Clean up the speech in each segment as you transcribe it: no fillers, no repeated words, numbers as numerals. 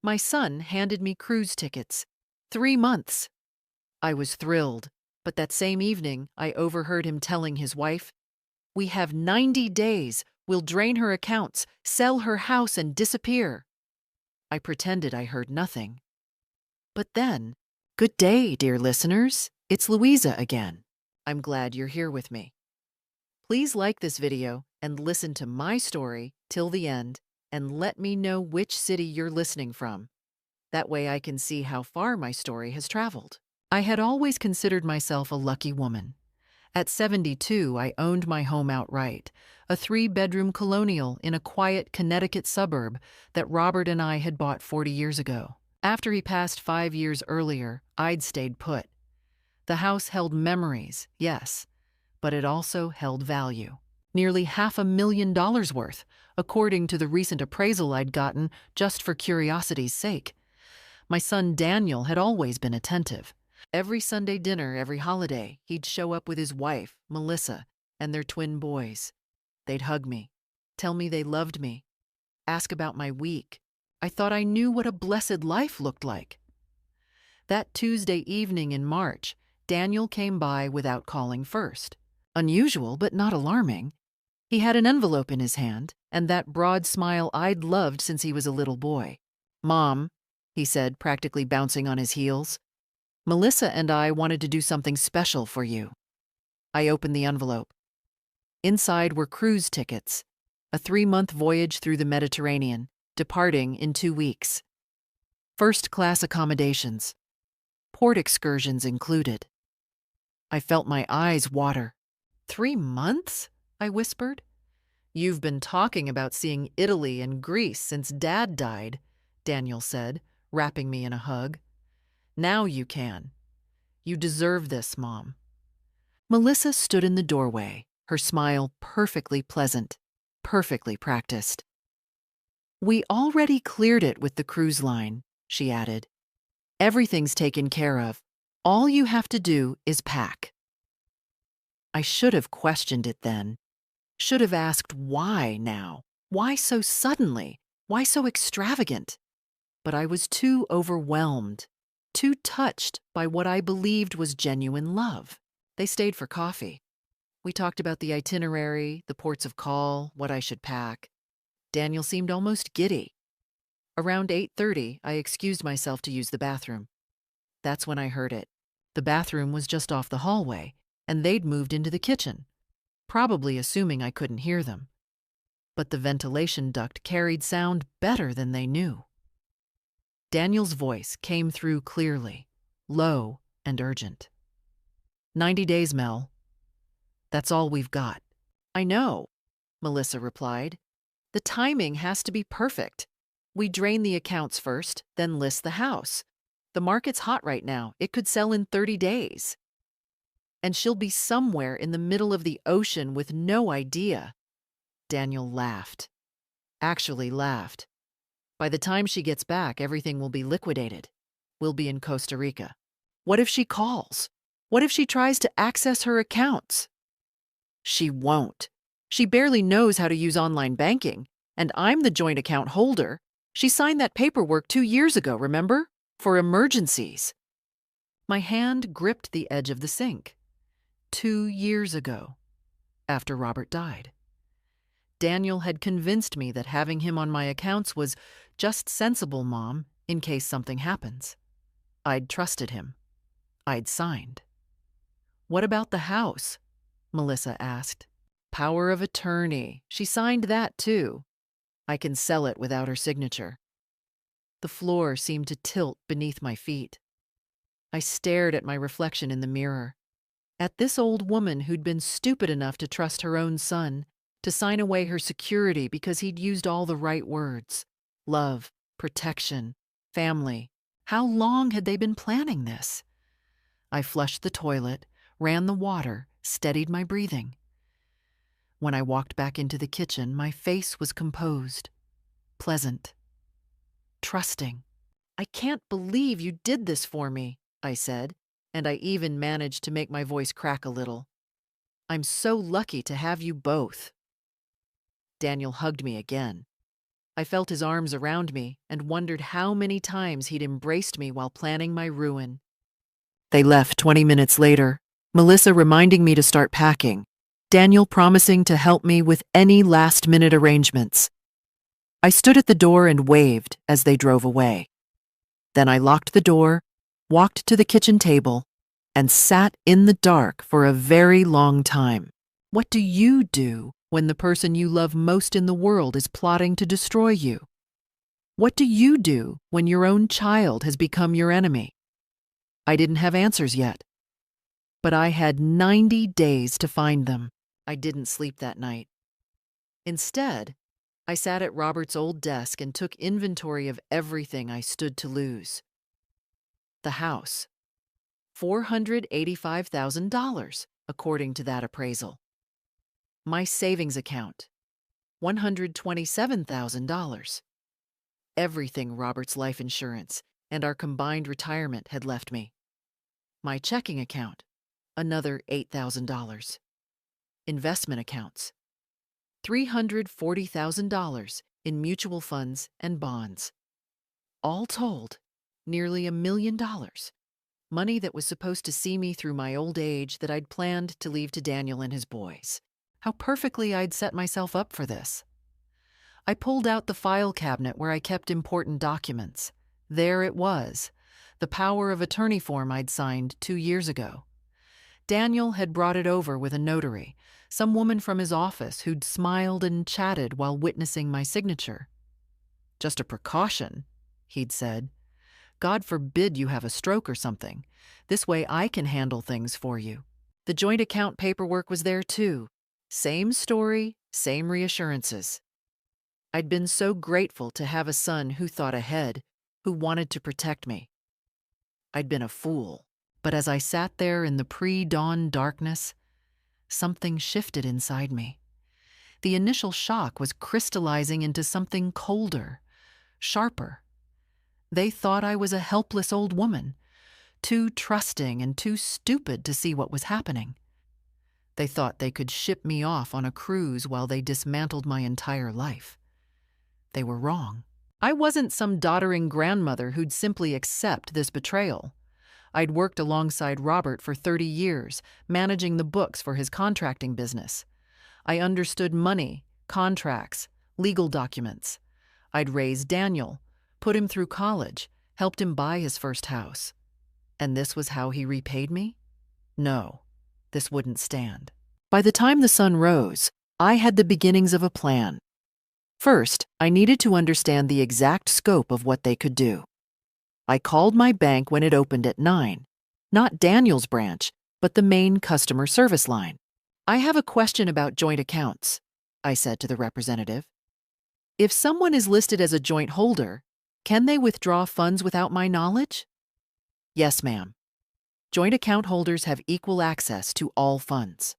My son handed me cruise tickets. 3 months. I was thrilled, but that same evening I overheard him telling his wife, "We have 90 days. We'll drain her accounts, sell her house, and disappear." I pretended I heard nothing. But then, good day, dear listeners. It's Louisa again. I'm glad you're here with me. Please like this video and listen to my story till the end and let me know which city you're listening from. That way I can see how far my story has traveled. I had always considered myself a lucky woman. At 72, I owned my home outright, a 3-bedroom colonial in a quiet Connecticut suburb that Robert and I had bought 40 years ago. After he passed 5 years earlier, I'd stayed put. The house held memories, yes, but it also held value. Nearly $500,000 worth, according to the recent appraisal I'd gotten just for curiosity's sake. My son Daniel had always been attentive. Every Sunday dinner, every holiday, he'd show up with his wife, Melissa, and their twin boys. They'd hug me, tell me they loved me, ask about my week. I thought I knew what a blessed life looked like. That Tuesday evening in March, Daniel came by without calling first. Unusual, but not alarming. He had an envelope in his hand, and that broad smile I'd loved since he was a little boy. "Mom," he said, practically bouncing on his heels, "Melissa and I wanted to do something special for you." I opened the envelope. Inside were cruise tickets, a 3-month voyage through the Mediterranean, departing in 2 weeks. First-class accommodations, port excursions included. I felt my eyes water. 3 months? I whispered. "You've been talking about seeing Italy and Greece since Dad died," Daniel said, wrapping me in a hug. "Now you can. You deserve this, Mom." Melissa stood in the doorway, her smile perfectly pleasant, perfectly practiced. "We already cleared it with the cruise line," she added. "Everything's taken care of. All you have to do is pack." I should have questioned it then. Should have asked why now? Why so suddenly? Why so extravagant? But I was too overwhelmed, too touched by what I believed was genuine love. They stayed for coffee. We talked about the itinerary, the ports of call, what I should pack. Daniel seemed almost giddy. Around 8:30, I excused myself to use the bathroom. That's when I heard it. The bathroom was just off the hallway, and they'd moved into the kitchen, probably assuming I couldn't hear them. But the ventilation duct carried sound better than they knew. Daniel's voice came through clearly, low and urgent. 90 days, Mel. That's all we've got." "I know," Melissa replied. "The timing has to be perfect. We drain the accounts first, then list the house. The market's hot right now. It could sell in 30 days. And she'll be somewhere in the middle of the ocean with no idea." Daniel laughed. Actually laughed. "By the time she gets back, everything will be liquidated. We'll be in Costa Rica. What if she calls? What if she tries to access her accounts?" "She won't. She barely knows how to use online banking, and I'm the joint account holder. She signed that paperwork 2 years ago, remember? For emergencies." My hand gripped the edge of the sink. 2 years ago, after Robert died. Daniel had convinced me that having him on my accounts was just sensible, Mom, in case something happens. I'd trusted him. I'd signed. "What about the house?" Melissa asked. "Power of attorney. She signed that too. I can sell it without her signature." The floor seemed to tilt beneath my feet. I stared at my reflection in the mirror, at this old woman who'd been stupid enough to trust her own son, to sign away her security because he'd used all the right words. Love, protection, family. How long had they been planning this? I flushed the toilet, ran the water, steadied my breathing. When I walked back into the kitchen, my face was composed, pleasant, trusting. "I can't believe you did this for me," I said, and I even managed to make my voice crack a little. "I'm so lucky to have you both." Daniel hugged me again. I felt his arms around me and wondered how many times he'd embraced me while planning my ruin. They left 20 minutes later, Melissa reminding me to start packing, Daniel promising to help me with any last-minute arrangements. I stood at the door and waved as they drove away. Then I locked the door, walked to the kitchen table, and sat in the dark for a very long time. What do you do when the person you love most in the world is plotting to destroy you? What do you do when your own child has become your enemy? I didn't have answers yet, but I had 90 days to find them. I didn't sleep that night. Instead, I sat at Robert's old desk and took inventory of everything I stood to lose. The house, $485,000, according to that appraisal. My savings account, $127,000. Everything Robert's life insurance and our combined retirement had left me. My checking account, another $8,000. Investment accounts, $340,000 in mutual funds and bonds. All told, nearly $1 million. Money that was supposed to see me through my old age that I'd planned to leave to Daniel and his boys. How perfectly I'd set myself up for this. I pulled out the file cabinet where I kept important documents. There it was, the power of attorney form I'd signed 2 years ago. Daniel had brought it over with a notary, some woman from his office who'd smiled and chatted while witnessing my signature. "Just a precaution," he'd said. "God forbid you have a stroke or something. This way I can handle things for you." The joint account paperwork was there too. Same story, same reassurances. I'd been so grateful to have a son who thought ahead, who wanted to protect me. I'd been a fool, but as I sat there in the pre-dawn darkness, something shifted inside me. The initial shock was crystallizing into something colder, sharper. They thought I was a helpless old woman, too trusting and too stupid to see what was happening. They thought they could ship me off on a cruise while they dismantled my entire life. They were wrong. I wasn't some doddering grandmother who'd simply accept this betrayal. I'd worked alongside Robert for 30 years, managing the books for his contracting business. I understood money, contracts, legal documents. I'd raised Daniel, put him through college, helped him buy his first house. And this was how he repaid me? No, this wouldn't stand. By the time the sun rose, I had the beginnings of a plan. First, I needed to understand the exact scope of what they could do. I called my bank when it opened at 9, not Daniel's branch, but the main customer service line. "I have a question about joint accounts," I said to the representative. "If someone is listed as a joint holder, can they withdraw funds without my knowledge?" "Yes, ma'am. Joint account holders have equal access to all funds."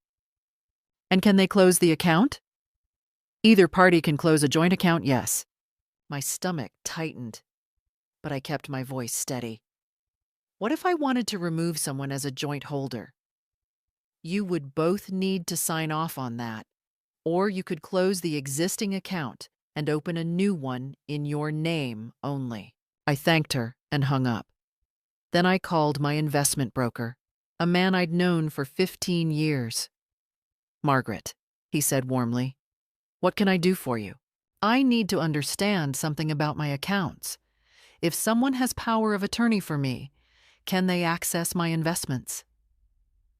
"And can they close the account?" "Either party can close a joint account, yes." My stomach tightened, but I kept my voice steady. "What if I wanted to remove someone as a joint holder?" "You would both need to sign off on that, or you could close the existing account and open a new one in your name only." I thanked her and hung up. Then I called my investment broker, a man I'd known for 15 years. "Margaret," he said warmly, "what can I do for you?" "I need to understand something about my accounts. If someone has power of attorney for me, can they access my investments?"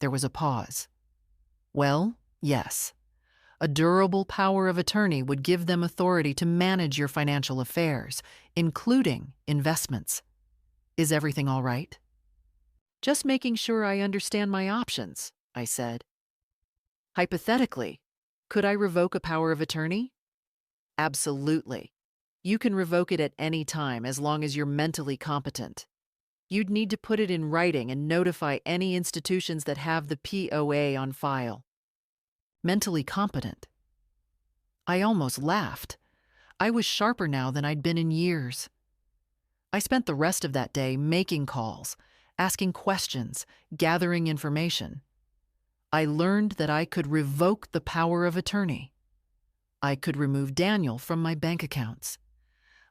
There was a pause. "Well, yes. A durable power of attorney would give them authority to manage your financial affairs, including investments. Is everything all right?" "Just making sure I understand my options," I said. "Hypothetically, could I revoke a power of attorney?" "Absolutely. You can revoke it at any time as long as you're mentally competent. You'd need to put it in writing and notify any institutions that have the POA on file." Mentally competent? I almost laughed. I was sharper now than I'd been in years. I spent the rest of that day making calls, asking questions, gathering information. I learned that I could revoke the power of attorney. I could remove Daniel from my bank accounts.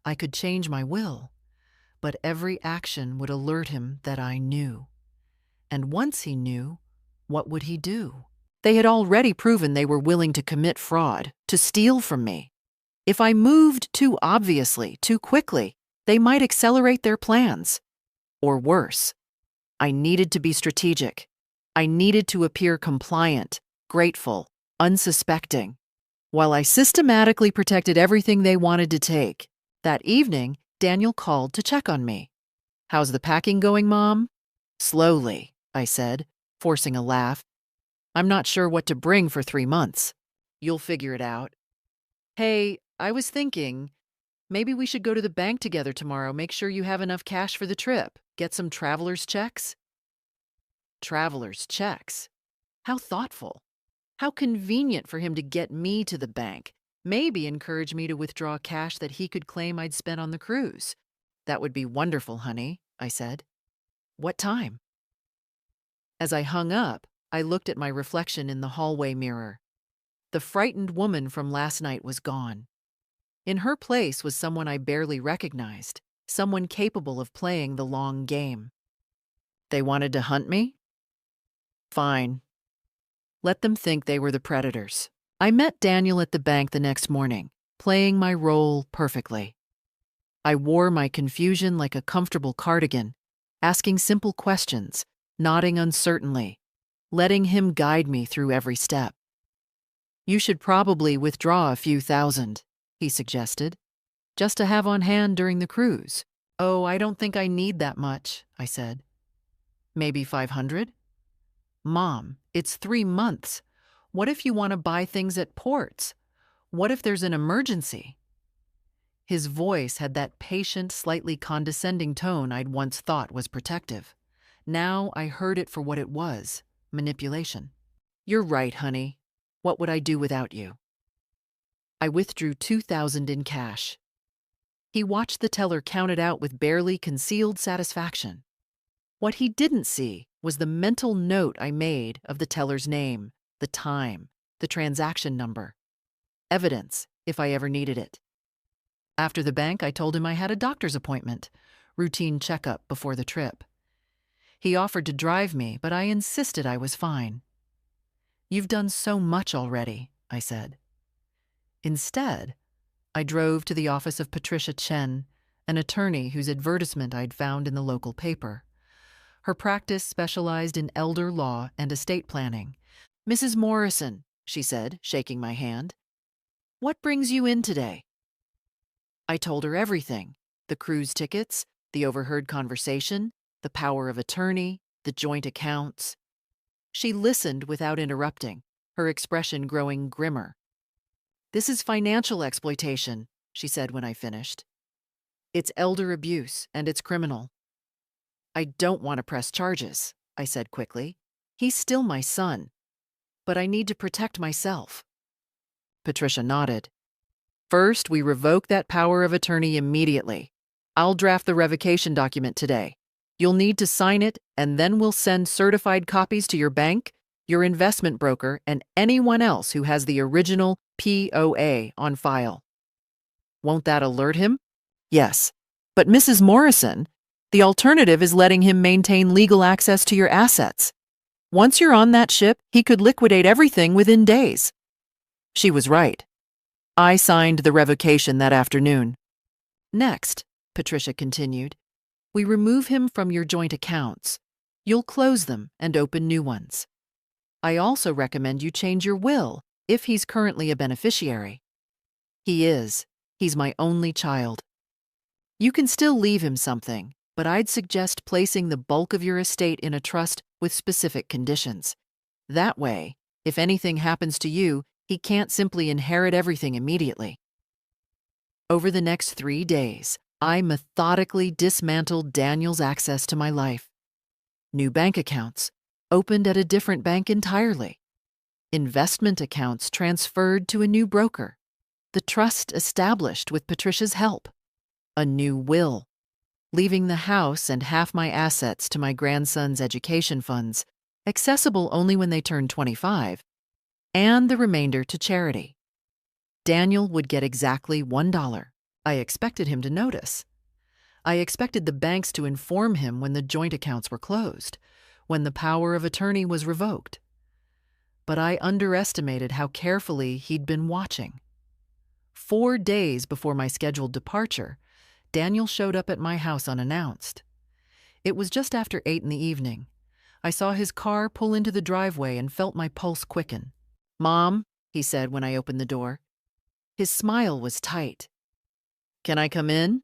I could change my will, but every action would alert him that I knew. And once he knew, what would he do? They had already proven they were willing to commit fraud, to steal from me. If I moved too obviously, too quickly, they might accelerate their plans. Or worse, I needed to be strategic. I needed to appear compliant, grateful, unsuspecting. While I systematically protected everything they wanted to take, that evening, Daniel called to check on me. "How's the packing going, Mom?" "Slowly," I said, forcing a laugh. "I'm not sure what to bring for 3 months. You'll figure it out." "Hey, I was thinking, maybe we should go to the bank together tomorrow, make sure you have enough cash for the trip, get some traveler's checks." Traveler's checks? How thoughtful. How convenient for him to get me to the bank, maybe encourage me to withdraw cash that he could claim I'd spent on the cruise. "That would be wonderful, honey," I said. "What time?" As I hung up, I looked at my reflection in the hallway mirror. The frightened woman from last night was gone. In her place was someone I barely recognized, someone capable of playing the long game. They wanted to hunt me? Fine. Let them think they were the predators. I met Daniel at the bank the next morning, playing my role perfectly. I wore my confusion like a comfortable cardigan, asking simple questions, nodding uncertainly, letting him guide me through every step. "You should probably withdraw a few thousand," he suggested, "just to have on hand during the cruise." "Oh, I don't think I need that much," I said. "Maybe 500? "Mom, it's 3 months. What if you want to buy things at ports? What if there's an emergency?" His voice had that patient, slightly condescending tone I'd once thought was protective. Now I heard it for what it was, manipulation. "You're right, honey. What would I do without you?" I withdrew 2,000 in cash. He watched the teller count it out with barely concealed satisfaction. What he didn't see was the mental note I made of the teller's name, the time, the transaction number. Evidence, if I ever needed it. After the bank, I told him I had a doctor's appointment, routine checkup before the trip. He offered to drive me, but I insisted I was fine. "You've done so much already," I said. Instead, I drove to the office of Patricia Chen, an attorney whose advertisement I'd found in the local paper. Her practice specialized in elder law and estate planning. "Mrs. Morrison," she said, shaking my hand, "what brings you in today?" I told her everything: the cruise tickets, the overheard conversation, the power of attorney, the joint accounts. She listened without interrupting, her expression growing grimmer. "This is financial exploitation," she said when I finished. "It's elder abuse, and it's criminal." "I don't want to press charges," I said quickly. "He's still my son. But I need to protect myself." Patricia nodded. "First, we revoke that power of attorney immediately. I'll draft the revocation document today. You'll need to sign it, and then we'll send certified copies to your bank, your investment broker, and anyone else who has the original POA on file." "Won't that alert him?" "Yes. But Mrs. Morrison, the alternative is letting him maintain legal access to your assets. Once you're on that ship, he could liquidate everything within days." She was right. I signed the revocation that afternoon. "Next," Patricia continued, "we remove him from your joint accounts. You'll close them and open new ones. I also recommend you change your will if he's currently a beneficiary. He is. He's my only child. You can still leave him something, but I'd suggest placing the bulk of your estate in a trust with specific conditions. That way, if anything happens to you, he can't simply inherit everything immediately." Over the next 3 days, I methodically dismantled Daniel's access to my life. New bank accounts, opened at a different bank entirely. Investment accounts transferred to a new broker. The trust established with Patricia's help. A new will. Leaving the house and half my assets to my grandson's education funds, accessible only when they turned 25, and the remainder to charity. Daniel would get exactly $1, I expected him to notice. I expected the banks to inform him when the joint accounts were closed, when the power of attorney was revoked. But I underestimated how carefully he'd been watching. 4 days before my scheduled departure, Daniel showed up at my house unannounced. It was just after 8 in the evening. I saw his car pull into the driveway and felt my pulse quicken. "Mom," he said when I opened the door. His smile was tight. "Can I come in?"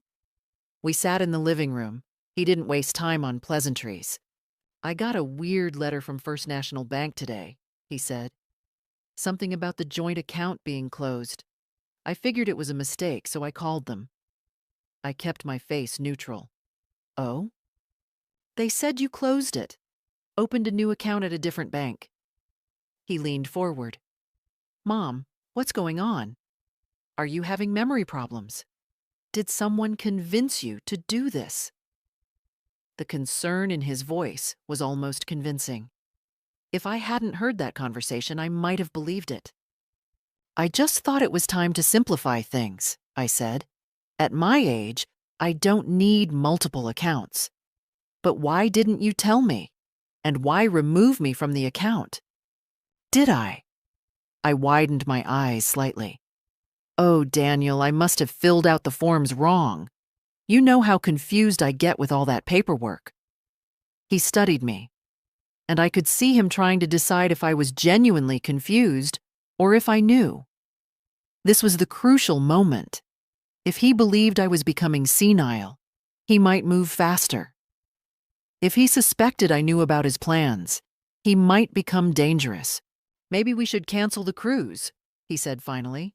We sat in the living room. He didn't waste time on pleasantries. "I got a weird letter from First National Bank today," he said. "Something about the joint account being closed. I figured it was a mistake, so I called them." I kept my face neutral. "Oh?" "They said you closed it. Opened a new account at a different bank." He leaned forward. "Mom, what's going on? Are you having memory problems? Did someone convince you to do this?" The concern in his voice was almost convincing. If I hadn't heard that conversation, I might have believed it. "I just thought it was time to simplify things," I said. "At my age, I don't need multiple accounts. But why didn't you tell me? And why remove me from the account? Did I?" I widened my eyes slightly. "Oh, Daniel, I must have filled out the forms wrong. You know how confused I get with all that paperwork." He studied me, and I could see him trying to decide if I was genuinely confused or if I knew. This was the crucial moment. If he believed I was becoming senile, he might move faster. If he suspected I knew about his plans, he might become dangerous. "Maybe we should cancel the cruise," he said finally.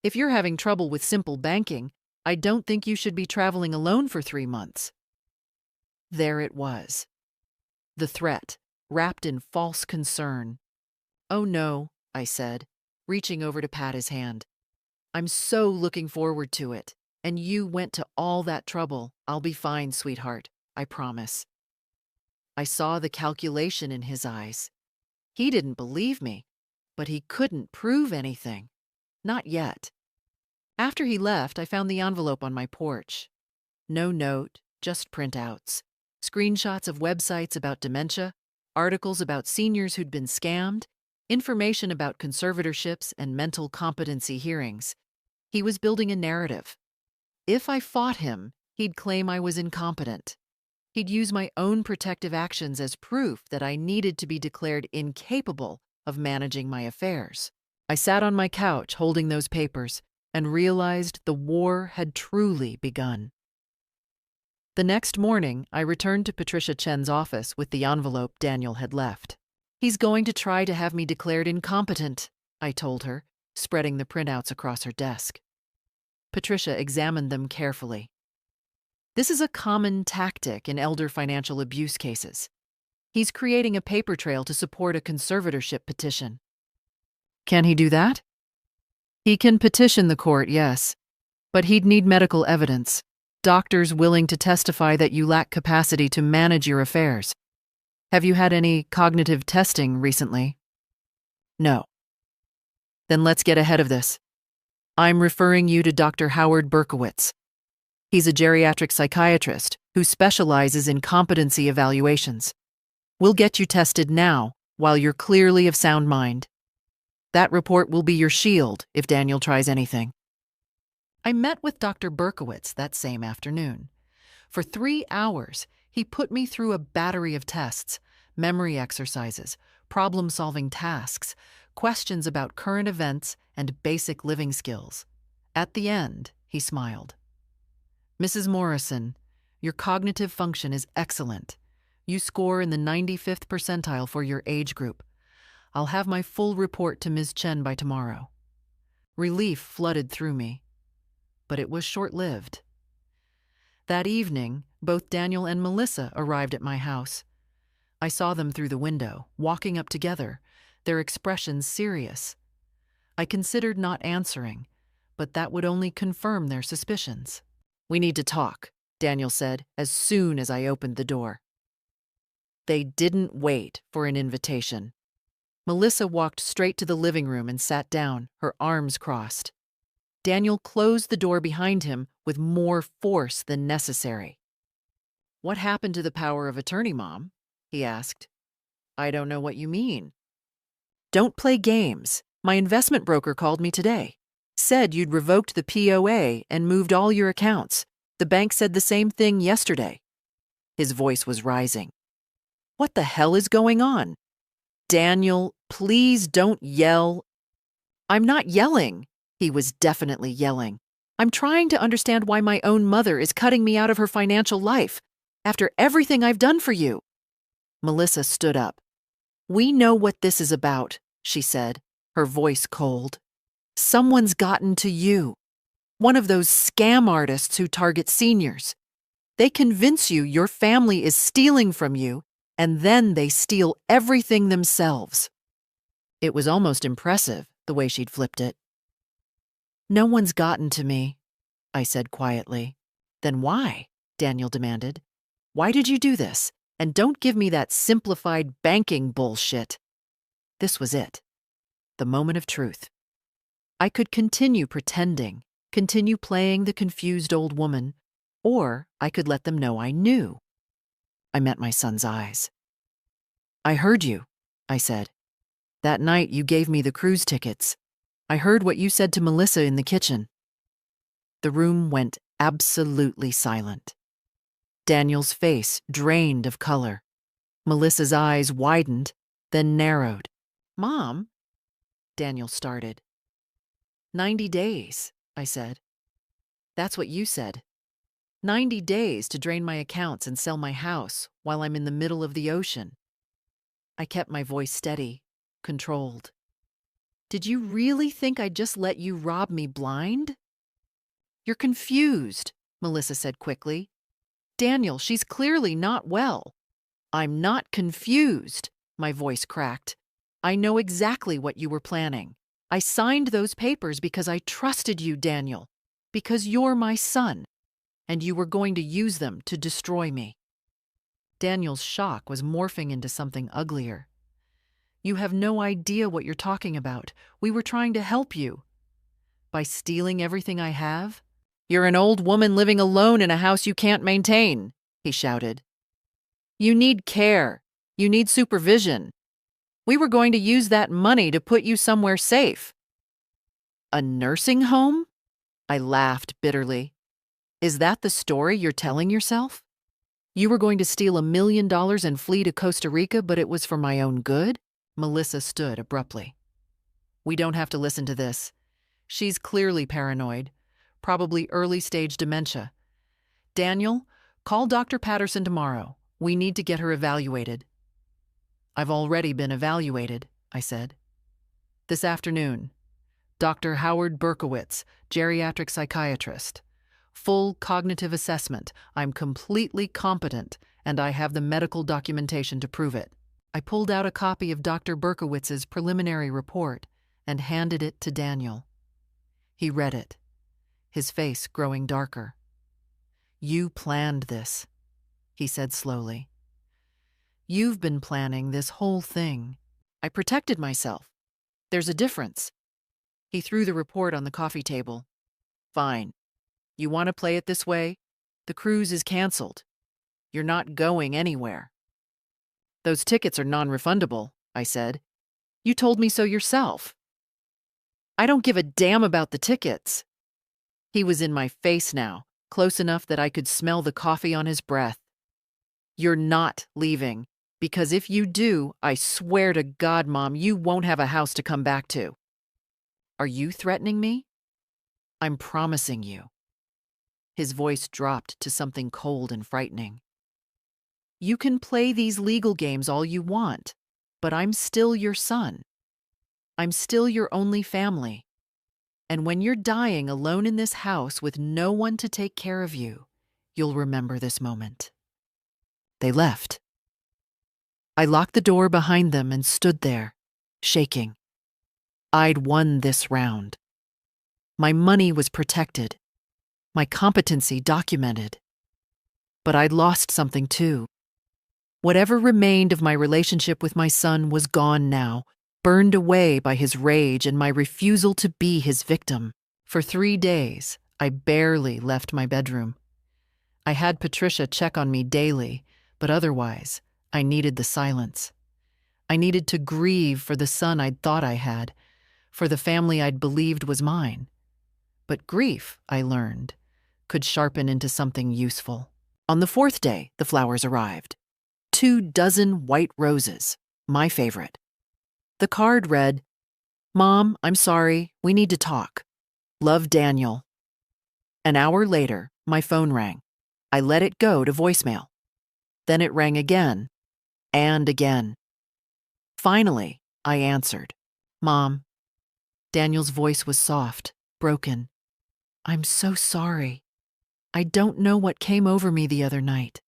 "If you're having trouble with simple banking, I don't think you should be traveling alone for 3 months." There it was. The threat, wrapped in false concern. "Oh no," I said, reaching over to pat his hand. "I'm so looking forward to it. And you went to all that trouble. I'll be fine, sweetheart. I promise." I saw the calculation in his eyes. He didn't believe me, but he couldn't prove anything. Not yet. After he left, I found the envelope on my porch. No note, just printouts. Screenshots of websites about dementia, articles about seniors who'd been scammed, information about conservatorships and mental competency hearings. He was building a narrative. If I fought him, he'd claim I was incompetent. He'd use my own protective actions as proof that I needed to be declared incapable of managing my affairs. I sat on my couch holding those papers and realized the war had truly begun. The next morning, I returned to Patricia Chen's office with the envelope Daniel had left. "He's going to try to have me declared incompetent," I told her, spreading the printouts across her desk. Patricia examined them carefully. "This is a common tactic in elder financial abuse cases. He's creating a paper trail to support a conservatorship petition." "Can he do that?" "He can petition the court, yes. But he'd need medical evidence. Doctors willing to testify that you lack capacity to manage your affairs. Have you had any cognitive testing recently?" "No." "Then let's get ahead of this. I'm referring you to Dr. Howard Berkowitz. He's a geriatric psychiatrist who specializes in competency evaluations. We'll get you tested now while you're clearly of sound mind. That report will be your shield if Daniel tries anything." I met with Dr. Berkowitz that same afternoon. For 3 hours, he put me through a battery of tests, memory exercises, problem-solving tasks, questions about current events, and basic living skills. At the end, he smiled. "Mrs. Morrison, your cognitive function is excellent. You score in the 95th percentile for your age group. I'll have my full report to Ms. Chen by tomorrow." Relief flooded through me, but it was short-lived. That evening, both Daniel and Melissa arrived at my house. I saw them through the window, walking up together, their expressions serious. I considered not answering, but that would only confirm their suspicions. "We need to talk," Daniel said as soon as I opened the door. They didn't wait for an invitation. Melissa walked straight to the living room and sat down, her arms crossed. Daniel closed the door behind him with more force than necessary. "What happened to the power of attorney, Mom?" he asked. "I don't know what you mean." "Don't play games. My investment broker called me today. Said you'd revoked the POA and moved all your accounts. The bank said the same thing yesterday." His voice was rising. "What the hell is going on?" "Daniel, please don't yell." "I'm not yelling." He was definitely yelling. "I'm trying to understand why my own mother is cutting me out of her financial life after everything I've done for you." Melissa stood up. "We know what this is about," she said, her voice cold. "Someone's gotten to you. One of those scam artists who target seniors. They convince you your family is stealing from you, and then they steal everything themselves." It was almost impressive, the way she'd flipped it. "No one's gotten to me," I said quietly. "Then why?" Daniel demanded. "Why did you do this? And don't give me that simplified banking bullshit." This was it. The moment of truth. I could continue pretending, continue playing the confused old woman, or I could let them know I knew. I met my son's eyes. "I heard you," I said. "That night you gave me the cruise tickets. I heard what you said to Melissa in the kitchen." The room went absolutely silent. Daniel's face drained of color. Melissa's eyes widened, then narrowed. "Mom?" Daniel started. 90 days, I said. "That's what you said. 90 days to drain my accounts and sell my house while I'm in the middle of the ocean." I kept my voice steady, controlled. "Did you really think I'd just let you rob me blind?" "You're confused," Melissa said quickly. "Daniel, she's clearly not well." "I'm not confused," my voice cracked. "I know exactly what you were planning. I signed those papers because I trusted you, Daniel, because you're my son, and you were going to use them to destroy me." Daniel's shock was morphing into something uglier. "You have no idea what you're talking about. We were trying to help you." "By stealing everything I have? You're an old woman living alone in a house you can't maintain," he shouted. "You need care. You need supervision. We were going to use that money to put you somewhere safe." "A nursing home?" I laughed bitterly. "Is that the story you're telling yourself? You were going to steal $1 million and flee to Costa Rica, but it was for my own good?" Melissa stood abruptly. "We don't have to listen to this. She's clearly paranoid, probably early-stage dementia. Daniel, call Dr. Patterson tomorrow. We need to get her evaluated." "I've already been evaluated," I said. "This afternoon. Dr. Howard Berkowitz, geriatric psychiatrist. Full cognitive assessment. I'm completely competent, and I have the medical documentation to prove it." I pulled out a copy of Dr. Berkowitz's preliminary report and handed it to Daniel. He read it, his face growing darker. "You planned this," he said slowly. "You've been planning this whole thing. I protected myself. There's a difference." He threw the report on the coffee table. "Fine. You want to play it this way? The cruise is canceled. You're not going anywhere." "Those tickets are non-refundable," I said. "You told me so yourself." "I don't give a damn about the tickets." He was in my face now, close enough that I could smell the coffee on his breath. "You're not leaving, because if you do, I swear to God, Mom, you won't have a house to come back to." "Are you threatening me?" "I'm promising you." His voice dropped to something cold and frightening. "You can play these legal games all you want, but I'm still your son. I'm still your only family. And when you're dying alone in this house with no one to take care of you, you'll remember this moment." They left. I locked the door behind them and stood there, shaking. I'd won this round. My money was protected, my competency documented. But I'd lost something too. Whatever remained of my relationship with my son was gone now, burned away by his rage and my refusal to be his victim. For 3 days, I barely left my bedroom. I had Patricia check on me daily, but otherwise, I needed the silence. I needed to grieve for the son I'd thought I had, for the family I'd believed was mine. But grief, I learned, could sharpen into something useful. On the 4th day, the flowers arrived. 24 white roses, my favorite. The card read, "Mom, I'm sorry, we need to talk. Love, Daniel." An hour later, my phone rang. I let it go to voicemail. Then it rang again, and again. Finally, I answered. "Mom." Daniel's voice was soft, broken. "I'm so sorry. I don't know what came over me the other night.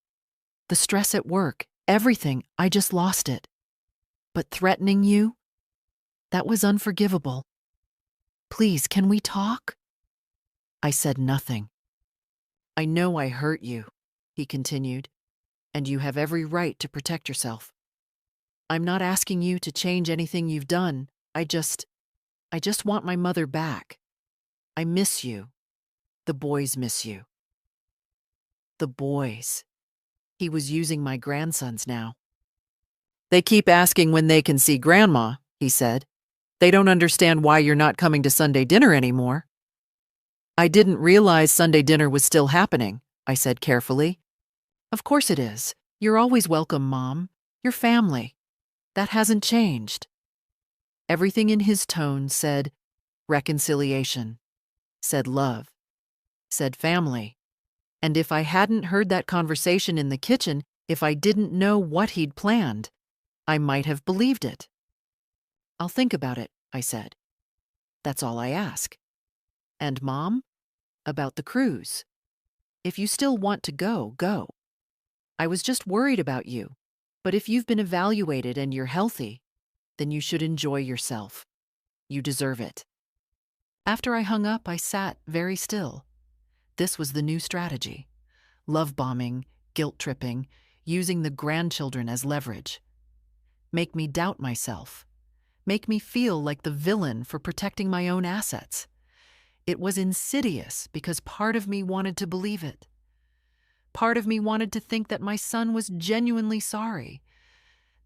The stress at work, everything, I just lost it. But threatening you? That was unforgivable. Please, can we talk?" I said nothing. "I know I hurt you," he continued, "and you have every right to protect yourself. I'm not asking you to change anything you've done. I just want my mother back. I miss you. The boys miss you." The boys. He was using my grandsons now. "They keep asking when they can see Grandma," he said. "They don't understand why you're not coming to Sunday dinner anymore." "I didn't realize Sunday dinner was still happening," I said carefully. "Of course it is. You're always welcome, Mom. Your family. That hasn't changed." Everything in his tone said reconciliation, said love, said family. And if I hadn't heard that conversation in the kitchen, if I didn't know what he'd planned, I might have believed it. "I'll think about it," I said. "That's all I ask." "And Mom? About the cruise. If you still want to go, go. I was just worried about you, but if you've been evaluated and you're healthy, then you should enjoy yourself. You deserve it." After I hung up, I sat very still. This was the new strategy. Love bombing, guilt tripping, using the grandchildren as leverage. Make me doubt myself. Make me feel like the villain for protecting my own assets. It was insidious because part of me wanted to believe it. Part of me wanted to think that my son was genuinely sorry,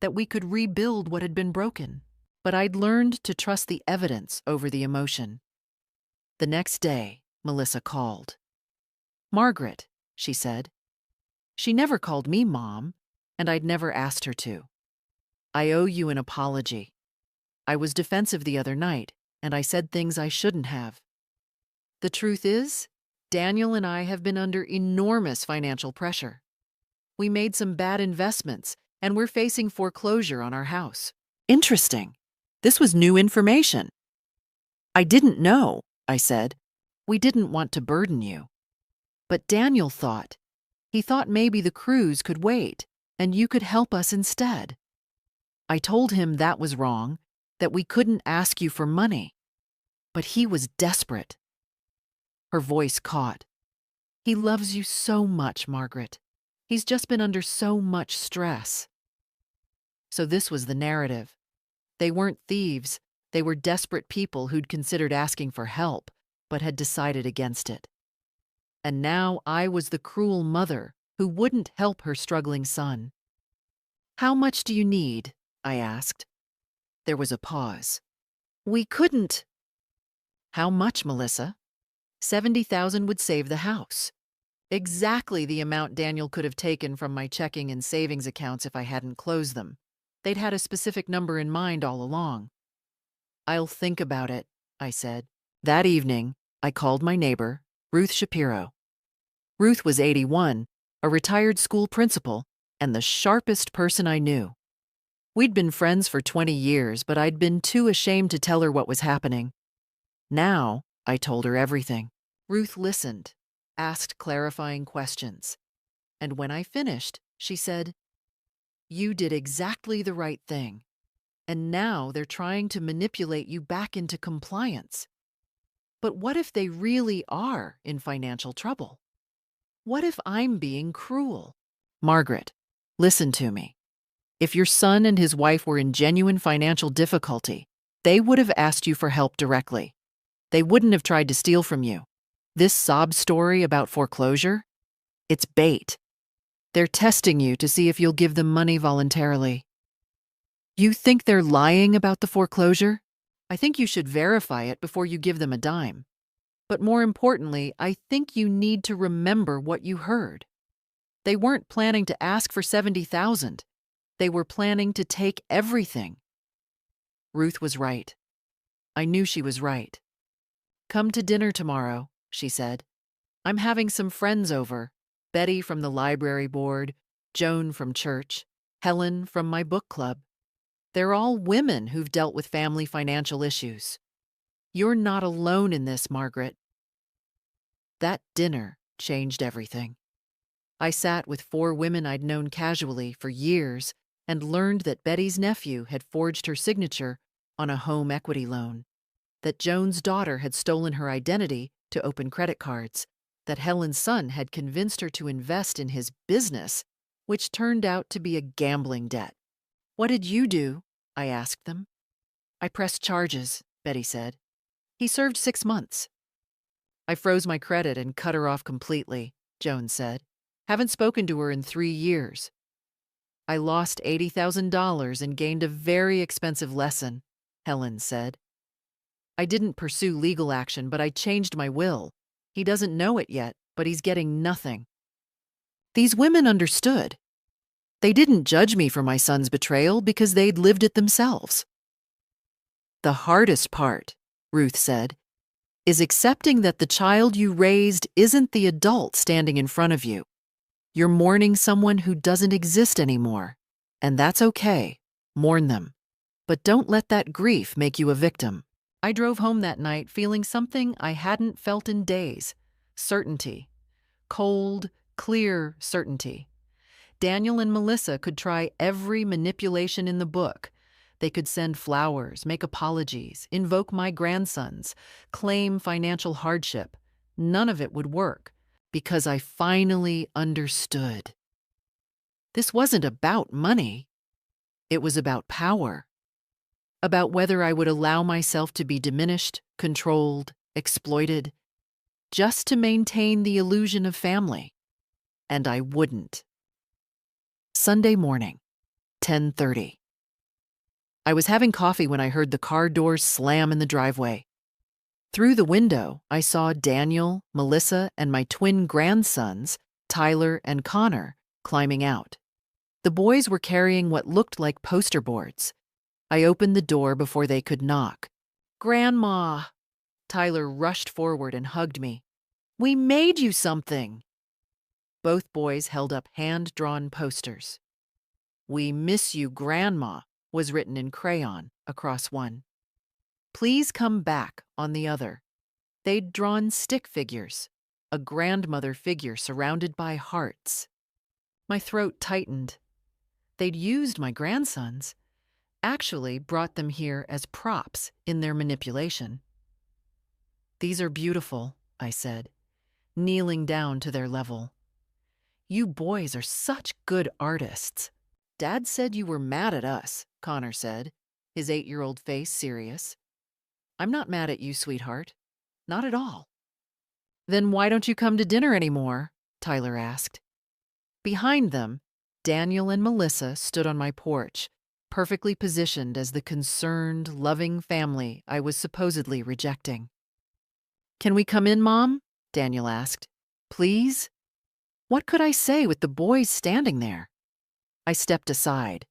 that we could rebuild what had been broken. But I'd learned to trust the evidence over the emotion. The next day, Melissa called. "Margaret," she said. She never called me Mom, and I'd never asked her to. "I owe you an apology. I was defensive the other night, and I said things I shouldn't have. The truth is, Daniel and I have been under enormous financial pressure. We made some bad investments, and we're facing foreclosure on our house." "Interesting. This was new information." "I didn't know," I said. "We didn't want to burden you. But Daniel thought. He thought maybe the cruise could wait, and you could help us instead. I told him that was wrong, that we couldn't ask you for money. But he was desperate." Her voice caught. "He loves you so much, Margaret. He's just been under so much stress." So this was the narrative. They weren't thieves. They were desperate people who'd considered asking for help, but had decided against it. And now I was the cruel mother who wouldn't help her struggling son. "How much do you need?" I asked. There was a pause. "We couldn't." "How much, Melissa?" $70,000 would save the house. Exactly the amount Daniel could have taken from my checking and savings accounts if I hadn't closed them. They'd had a specific number in mind all along. "I'll think about it," I said. That evening, I called my neighbor, Ruth Shapiro. Ruth was 81, a retired school principal, and the sharpest person I knew. We'd been friends for 20 years, but I'd been too ashamed to tell her what was happening. Now, I told her everything. Ruth listened, asked clarifying questions. And when I finished, she said, "You did exactly the right thing. And now they're trying to manipulate you back into compliance. But what if they really are in financial trouble? What if I'm being cruel? Margaret, listen to me. If your son and his wife were in genuine financial difficulty, they would have asked you for help directly. They wouldn't have tried to steal from you. This sob story about foreclosure? It's bait. They're testing you to see if you'll give them money voluntarily. You think they're lying about the foreclosure? I think you should verify it before you give them a dime. But more importantly, I think you need to remember what you heard. They weren't planning to ask for $70,000. They were planning to take everything. Ruth was right. I knew she was right. Come to dinner tomorrow, she said. I'm having some friends over. Betty from the library board, Joan from church, Helen from my book club. They're all women who've dealt with family financial issues. You're not alone in this, Margaret. That dinner changed everything. I sat with 4 women I'd known casually for years and learned that Betty's nephew had forged her signature on a home equity loan, that Joan's daughter had stolen her identity to open credit cards, that Helen's son had convinced her to invest in his business, which turned out to be a gambling debt. What did you do? I asked them. I pressed charges, Betty said. He served 6 months. I froze my credit and cut her off completely, Joan said. Haven't spoken to her in 3 years. I lost $80,000 and gained a very expensive lesson, Helen said. I didn't pursue legal action, but I changed my will. He doesn't know it yet, but he's getting nothing. These women understood. They didn't judge me for my son's betrayal because they'd lived it themselves. The hardest part, Ruth said, is accepting that the child you raised isn't the adult standing in front of you. You're mourning someone who doesn't exist anymore, and that's okay. Mourn them. But don't let that grief make you a victim. I drove home that night feeling something I hadn't felt in days. Certainty. Cold, clear certainty. Daniel and Melissa could try every manipulation in the book. They could send flowers, make apologies, invoke my grandsons, claim financial hardship. None of it would work because I finally understood. This wasn't about money. It was about power. About whether I would allow myself to be diminished, controlled, exploited, just to maintain the illusion of family. And I wouldn't. Sunday morning, 10:30. I was having coffee when I heard the car doors slam in the driveway. Through the window, I saw Daniel, Melissa, and my twin grandsons, Tyler and Connor, climbing out. The boys were carrying what looked like poster boards. I opened the door before they could knock. "Grandma!" Tyler rushed forward and hugged me. "We made you something!" Both boys held up hand-drawn posters. "We miss you, Grandma," was written in crayon across one. "Please come back" on the other. They'd drawn stick figures, a grandmother figure surrounded by hearts. My throat tightened. They'd used my grandsons, actually brought them here as props in their manipulation. "These are beautiful," I said, kneeling down to their level. "You boys are such good artists." "Dad said you were mad at us," Connor said, his 8-year-old face serious. "I'm not mad at you, sweetheart. Not at all." "Then why don't you come to dinner anymore?" Tyler asked. Behind them, Daniel and Melissa stood on my porch, perfectly positioned as the concerned, loving family I was supposedly rejecting. "Can we come in, Mom?" Daniel asked. "Please?" What could I say with the boys standing there? I stepped aside.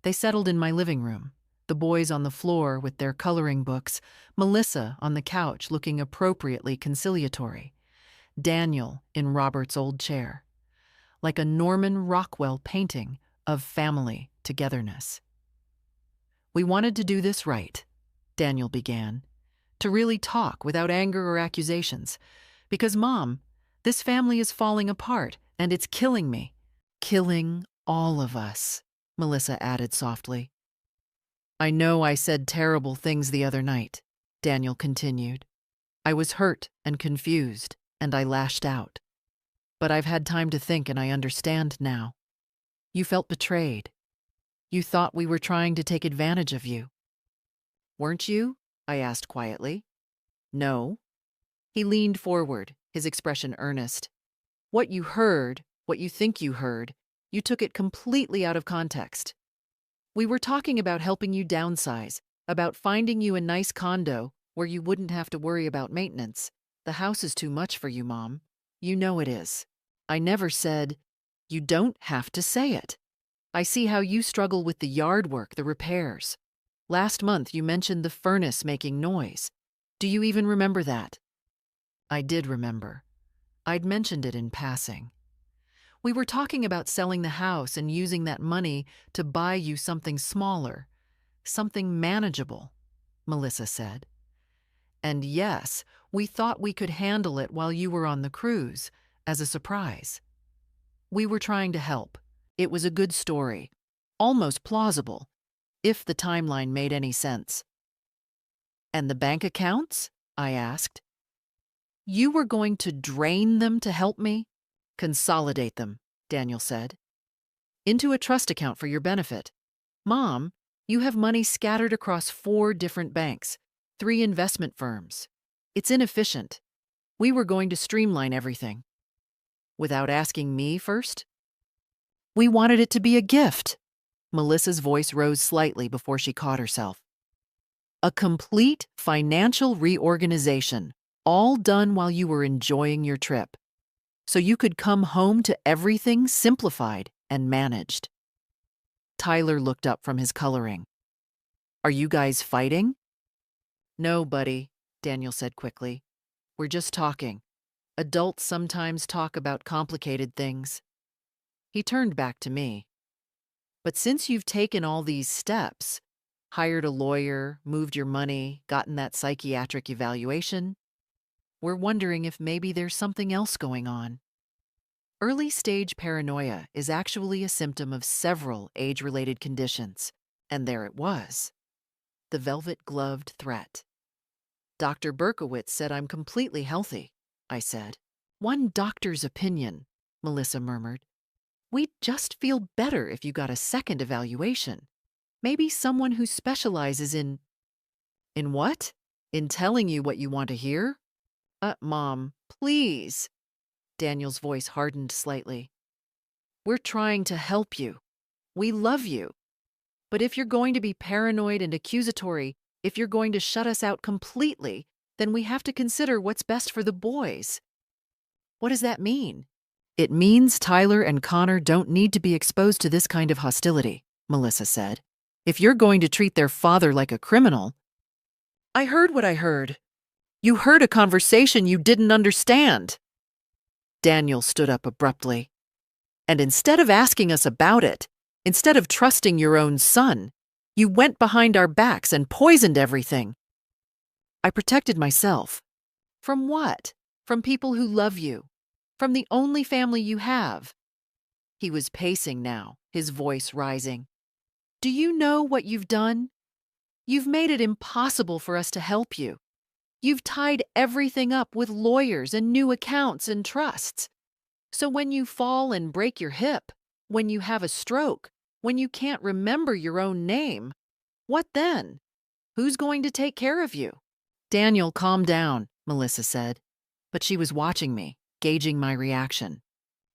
They settled in my living room, the boys on the floor with their coloring books, Melissa on the couch looking appropriately conciliatory, Daniel in Robert's old chair, like a Norman Rockwell painting of family togetherness. "We wanted to do this right," Daniel began, "to really talk without anger or accusations, because, Mom, this family is falling apart, and it's killing me." "Killing all of us," Melissa added softly. "I know I said terrible things the other night," Daniel continued. "I was hurt and confused, and I lashed out. But I've had time to think, and I understand now. You felt betrayed. You thought we were trying to take advantage of you." "Weren't you?" I asked quietly. No. He leaned forward, his expression earnest. What you heard, what you think you heard, you took it completely out of context. We were talking about helping you downsize, about finding you a nice condo where you wouldn't have to worry about maintenance. The house is too much for you, Mom. You know it is. I never said, you don't have to say it. I see how you struggle with the yard work, the repairs. Last month you mentioned the furnace making noise. Do you even remember that? I did remember. I'd mentioned it in passing. We were talking about selling the house and using that money to buy you something smaller, something manageable, Melissa said. And yes, we thought we could handle it while you were on the cruise, as a surprise. We were trying to help. It was a good story, almost plausible, if the timeline made any sense. And the bank accounts? I asked. You were going to drain them to help me? Consolidate them, Daniel said. Into a trust account for your benefit. Mom, you have money scattered across 4 different banks, 3 investment firms. It's inefficient. We were going to streamline everything. Without asking me first? We wanted it to be a gift. Melissa's voice rose slightly before she caught herself. A complete financial reorganization, all done while you were enjoying your trip. So you could come home to everything simplified and managed. Tyler looked up from his coloring. Are you guys fighting? No, buddy, Daniel said quickly. We're just talking. Adults sometimes talk about complicated things. He turned back to me. But since you've taken all these steps, hired a lawyer, moved your money, gotten that psychiatric evaluation, we're wondering if maybe there's something else going on. Early-stage paranoia is actually a symptom of several age-related conditions, and there it was. The velvet-gloved threat. Dr. Berkowitz said I'm completely healthy, I said. One doctor's opinion, Melissa murmured. We'd just feel better if you got a second evaluation. Maybe someone who specializes in... In what? In telling you what you want to hear? Mom, please. Daniel's voice hardened slightly. We're trying to help you. We love you. But if you're going to be paranoid and accusatory, if you're going to shut us out completely, then we have to consider what's best for the boys. What does that mean? It means Tyler and Connor don't need to be exposed to this kind of hostility, Melissa said. If you're going to treat their father like a criminal... I heard what I heard. You heard a conversation you didn't understand. Daniel stood up abruptly. And instead of asking us about it, instead of trusting your own son, you went behind our backs and poisoned everything. I protected myself. From what? From people who love you. From the only family you have. He was pacing now, his voice rising. Do you know what you've done? You've made it impossible for us to help you. You've tied everything up with lawyers and new accounts and trusts. So when you fall and break your hip, when you have a stroke, when you can't remember your own name, what then? Who's going to take care of you? Daniel, calm down, Melissa said. But she was watching me, gauging my reaction.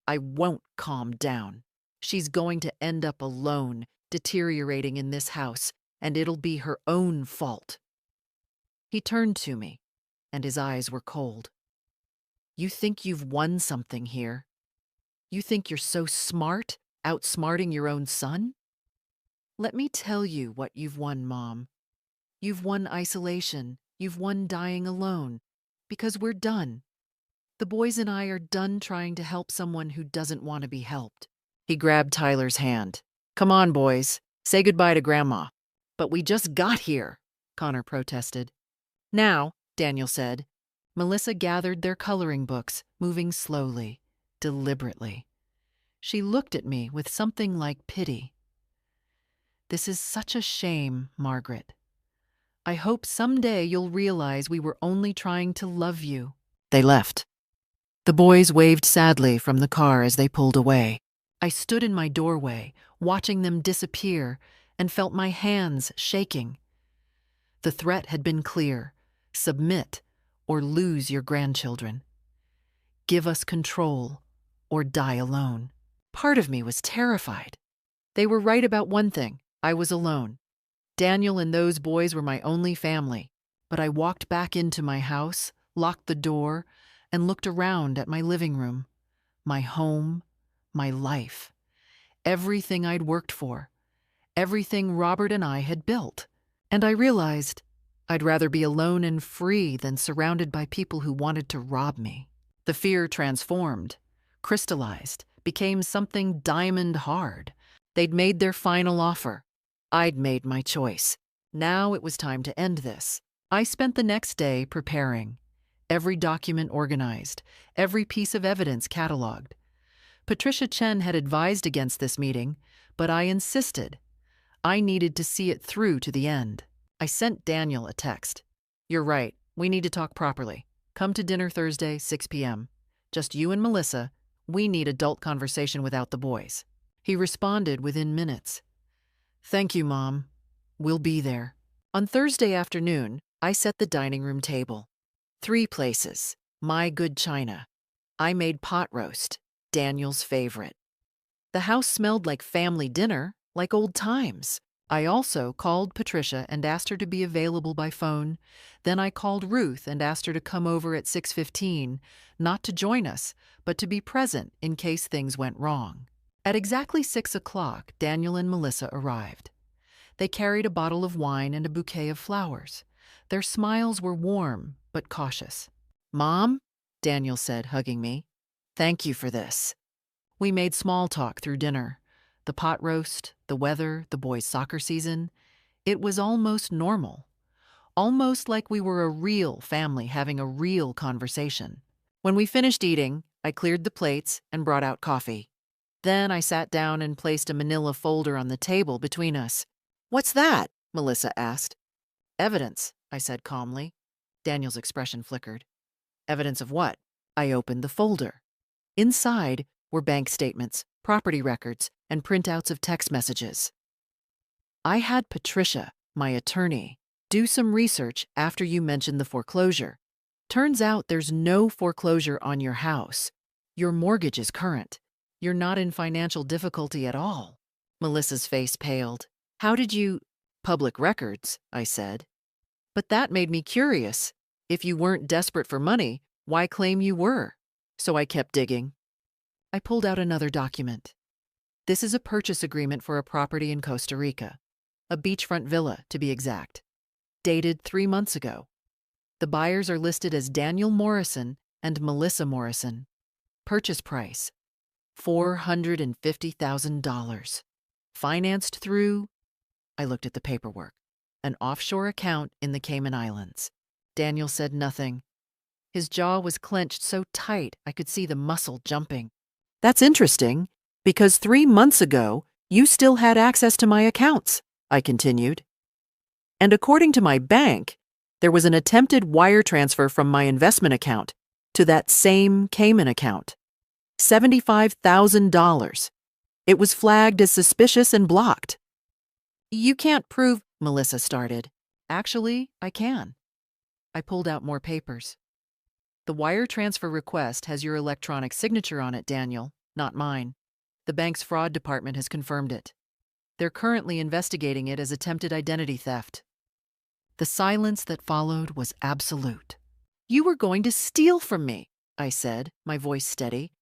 I won't calm down. She's going to end up alone, deteriorating in this house, and it'll be her own fault. He turned to me, and his eyes were cold. You think you've won something here? You think you're so smart, outsmarting your own son? Let me tell you what you've won, Mom. You've won isolation. You've won dying alone. Because we're done. The boys and I are done trying to help someone who doesn't want to be helped. He grabbed Tyler's hand. Come on, boys. Say goodbye to Grandma. But we just got here, Connor protested. Now, Daniel said. Melissa gathered their coloring books, moving slowly, deliberately. She looked at me with something like pity. This is such a shame, Margaret. I hope someday you'll realize we were only trying to love you. They left. The boys waved sadly from the car as they pulled away. I stood in my doorway, watching them disappear, and felt my hands shaking. The threat had been clear. Submit, or lose your grandchildren. Give us control or die alone. Part of me was terrified. They were right about one thing. I was alone. Daniel and those boys were my only family. But I walked back into my house, locked the door, and looked around at my living room, my home, my life, everything I'd worked for, everything Robert and I had built. And I realized I'd rather be alone and free than surrounded by people who wanted to rob me. The fear transformed, crystallized, became something diamond hard. They'd made their final offer. I'd made my choice. Now it was time to end this. I spent the next day preparing, every document organized, every piece of evidence cataloged. Patricia Chen had advised against this meeting, but I insisted. I needed to see it through to the end. I sent Daniel a text. "You're right. We need to talk properly. Come to dinner Thursday, 6 p.m. Just you and Melissa. We need adult conversation without the boys." He responded within minutes. "Thank you, Mom. We'll be there." On Thursday afternoon, I set the dining room table. 3 places. My good china. I made pot roast, Daniel's favorite. The house smelled like family dinner, like old times. I also called Patricia and asked her to be available by phone. Then I called Ruth and asked her to come over at 6:15, not to join us, but to be present in case things went wrong. At exactly 6 o'clock, Daniel and Melissa arrived. They carried a bottle of wine and a bouquet of flowers. Their smiles were warm but cautious. "Mom," Daniel said, hugging me, "thank you for this." We made small talk through dinner. The pot roast, the weather, the boys' soccer season. It was almost normal. Almost like we were a real family having a real conversation. When we finished eating, I cleared the plates and brought out coffee. Then I sat down and placed a manila folder on the table between us. "What's that?" Melissa asked. "Evidence," I said calmly. Daniel's expression flickered. "Evidence of what?" I opened the folder. Inside were bank statements, property records, and printouts of text messages. I had Patricia, my attorney, do some research after you mentioned the foreclosure. Turns out there's no foreclosure on your house. Your mortgage is current. You're not in financial difficulty at all. Melissa's face paled. "How did you—" "Public records," I said. "But that made me curious. If you weren't desperate for money, why claim you were?" So I kept digging. I pulled out another document. This is a purchase agreement for a property in Costa Rica, a beachfront villa, to be exact, dated 3 months ago. The buyers are listed as Daniel Morrison and Melissa Morrison. Purchase price, $450,000. Financed through, I looked at the paperwork, an offshore account in the Cayman Islands. Daniel said nothing. His jaw was clenched so tight I could see the muscle jumping. "That's interesting, because 3 months ago, you still had access to my accounts," I continued. "And according to my bank, there was an attempted wire transfer from my investment account to that same Cayman account. $75,000. It was flagged as suspicious and blocked." "You can't prove," Melissa started. "Actually, I can." I pulled out more papers. "The wire transfer request has your electronic signature on it, Daniel, not mine. The bank's fraud department has confirmed it. They're currently investigating it as attempted identity theft." The silence that followed was absolute. "You were going to steal from me," I said, my voice steady.